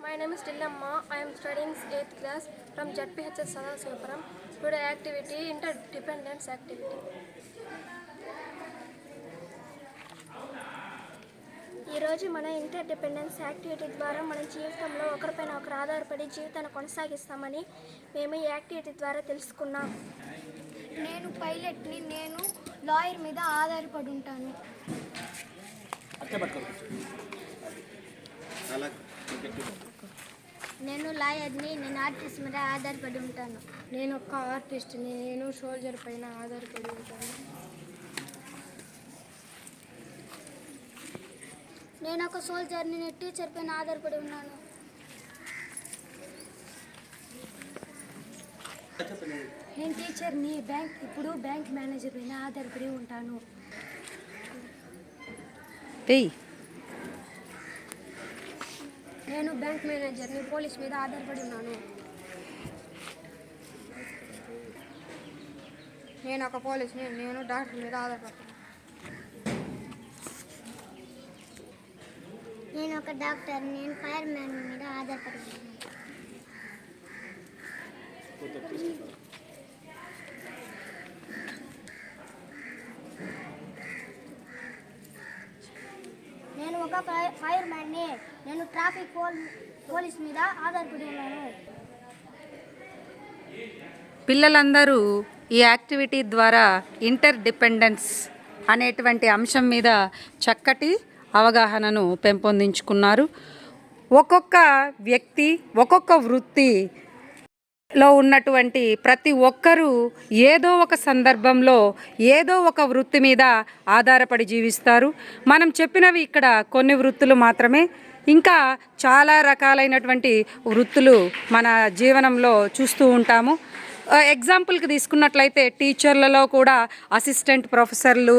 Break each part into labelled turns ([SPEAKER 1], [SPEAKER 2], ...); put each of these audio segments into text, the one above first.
[SPEAKER 1] My name is Dillamma. I am studying 8th class from ZPHS Sadasivapuram. Today activity interdependence activity.
[SPEAKER 2] ఈరోజు మన ఇంటర్డిపెండెన్స్ activity ద్వారా మన జీవితంలో ఒకరిపైన ఒకరు ఆధారపడి జీవితాన్ని కొనసాగిస్తామని మేము ఈ యాక్టివిటీ ద్వారా తెలుసుకున్నాం.
[SPEAKER 3] నేను పైలట్ని, నేను లాయర్ మీద ఆధారపడి ఉంటాను.
[SPEAKER 2] నేను లాయర్ని, నేను ఆర్టిస్ట్ మీద ఆధారపడి ఉంటాను.
[SPEAKER 1] నేను ఒక ఆర్టిస్ట్ని, నేను సోల్జర్ పైన ఆధారపడి ఉంటాను.
[SPEAKER 3] నేను ఒక సోల్జర్ని, నేను టీచర్ పైన ఆధారపడి ఉన్నాను.
[SPEAKER 2] నేను టీచర్ని, ఇప్పుడు బ్యాంక్ మేనేజర్ పైన ఆధారపడి ఉంటాను.
[SPEAKER 1] నేను బ్యాంక్ మేనేజర్ని, పోలీస్ మీద ఆధారపడి ఉన్నాను. నేను ఒక పోలీస్ని, నేను డాక్టర్ మీద ఆధారపడుతున్నాను.
[SPEAKER 3] నేను ఒక డాక్టర్, నేను ఫైర్ మ్యాన్ మీద ఆధారపడి ఉన్నాను. నేను ఒక ఫైర్ మ్యాన్ని, నేను ట్రాఫిక్ పోలీస్ మీద ఆధారపడి ఉన్నాను.
[SPEAKER 4] పిల్లలందరూ ఈ యాక్టివిటీ ద్వారా ఇంటర్డిపెండెన్స్ అనేటువంటి అంశం మీద చక్కటి అవగాహనను పెంపొందించుకున్నారు. ఒక్కొక్క వ్యక్తి, ఒక్కొక్క వృత్తిలో ఉన్నటువంటి ప్రతి ఒక్కరూ ఏదో ఒక సందర్భంలో ఏదో ఒక వృత్తి మీద ఆధారపడి జీవిస్తారు. మనం చెప్పినవి ఇక్కడ కొన్ని వృత్తులు మాత్రమే. ఇంకా చాలా రకాలైనటువంటి వృత్తులు మన జీవనంలో చూస్తూ ఉంటాము. ఎగ్జాంపుల్కి తీసుకున్నట్లయితే టీచర్లలో కూడా అసిస్టెంట్ ప్రొఫెసర్లు,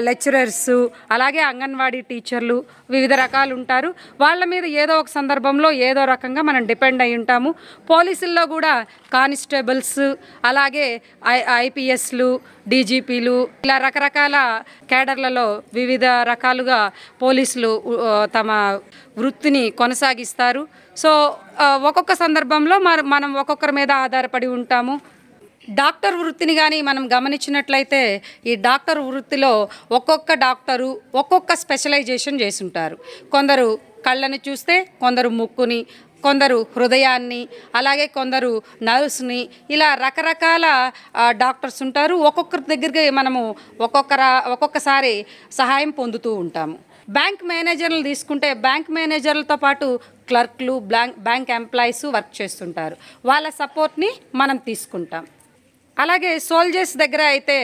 [SPEAKER 4] లెక్చరర్స్, అలాగే అంగన్వాడీ టీచర్లు, వివిధ రకాలు ఉంటారు. వాళ్ళ మీద ఏదో ఒక సందర్భంలో ఏదో రకంగా మనం డిపెండ్ అయి ఉంటాము. పోలీసుల్లో కూడా కానిస్టేబుల్స్, అలాగే ఐపీఎస్లు, డీజీపీలు, ఇలా రకరకాల కేడర్లలో వివిధ రకాలుగా పోలీసులు తమ వృత్తిని కొనసాగిస్తారు. సో ఒక్కొక్క సందర్భంలో మనం ఒక్కొక్కరి మీద ఆధారపడి ఉంటాము. డాక్టర్ వృత్తిని కానీ మనం గమనించినట్లయితే ఈ డాక్టర్ వృత్తిలో ఒక్కొక్క డాక్టరు ఒక్కొక్క స్పెషలైజేషన్ చేసుంటారు. కొందరు కళ్ళని చూస్తే, కొందరు ముక్కుని, కొందరు హృదయాన్ని, అలాగే కొందరు నర్వ్స్ని, ఇలా రకరకాల డాక్టర్స్ ఉంటారు. ఒక్కొక్కరి దగ్గరికి మనము ఒక్కొక్కసారి సహాయం పొందుతూ ఉంటాము. బ్యాంక్ మేనేజర్లు తీసుకుంటే బ్యాంక్ మేనేజర్లతో పాటు క్లర్క్లు, బ్యాంక్ ఎంప్లాయీస్ వర్క్ చేస్తుంటారు. వాళ్ళ సపోర్ట్ని మనం తీసుకుంటాం. అలాగే సోల్జర్స్ దగ్గర అయితే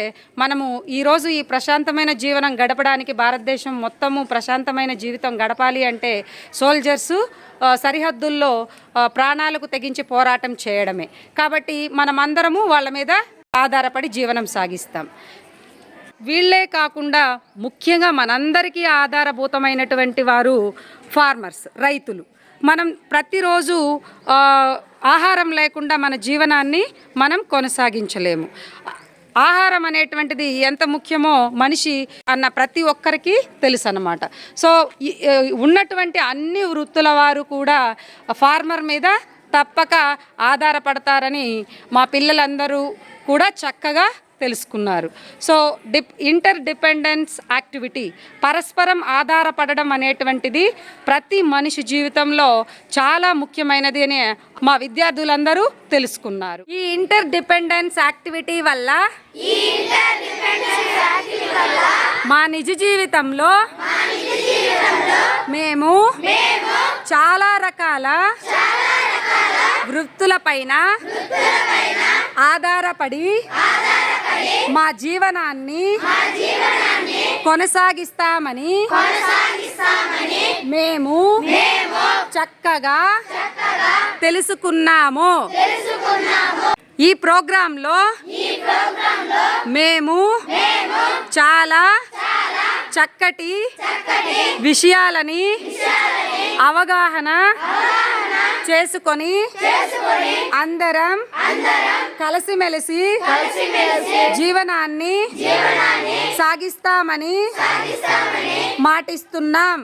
[SPEAKER 4] మనము ఈరోజు ఈ ప్రశాంతమైన జీవనం గడపడానికి, భారతదేశం మొత్తము ప్రశాంతమైన జీవితం గడపాలి అంటే సోల్జర్సు సరిహద్దుల్లో ప్రాణాలకు తెగించి పోరాటం చేయడమే. కాబట్టి మనమందరము వాళ్ళ మీద ఆధారపడి జీవనం సాగిస్తాం. వీళ్ళే కాకుండా ముఖ్యంగా మనందరికీ ఆధారభూతమైనటువంటి వారు ఫార్మర్స్, రైతులు. మనం ప్రతిరోజు ఆహారం లేకుండా మన జీవనాన్ని మనం కొనసాగించలేము. ఆహారం అనేటువంటిది ఎంత ముఖ్యమో మనిషి అన్న ప్రతి ఒక్కరికి తెలుసు అన్నమాట. సో ఉన్నటువంటి అన్ని వృత్తుల వారు కూడా ఫార్మర్ మీద తప్పక ఆధారపడతారని మా పిల్లలందరూ కూడా చక్కగా తెలుసుకున్నారు. సో ఇంటర్డిపెండెన్స్ యాక్టివిటీ, పరస్పరం ఆధారపడడం అనేటువంటిది ప్రతి మనిషి జీవితంలో చాలా ముఖ్యమైనది అని మా విద్యార్థులందరూ తెలుసుకున్నారు. ఈ ఇంటర్డిపెండెన్స్ యాక్టివిటీ వల్ల మా నిజ జీవితంలో మేము చాలా రకాల వృత్తులపైన ఆధారపడి మా జీవనాన్ని కొనసాగిస్తామని మేము చక్కగా తెలుసుకున్నాము. ఈ ప్రోగ్రాంలో మేము చాలా చక్కటి విషయాలని అవగాహన చేసుకొని అందరం కలిసిమెలిసి జీవనాన్ని సాగిస్తామని మాటిస్తున్నాం.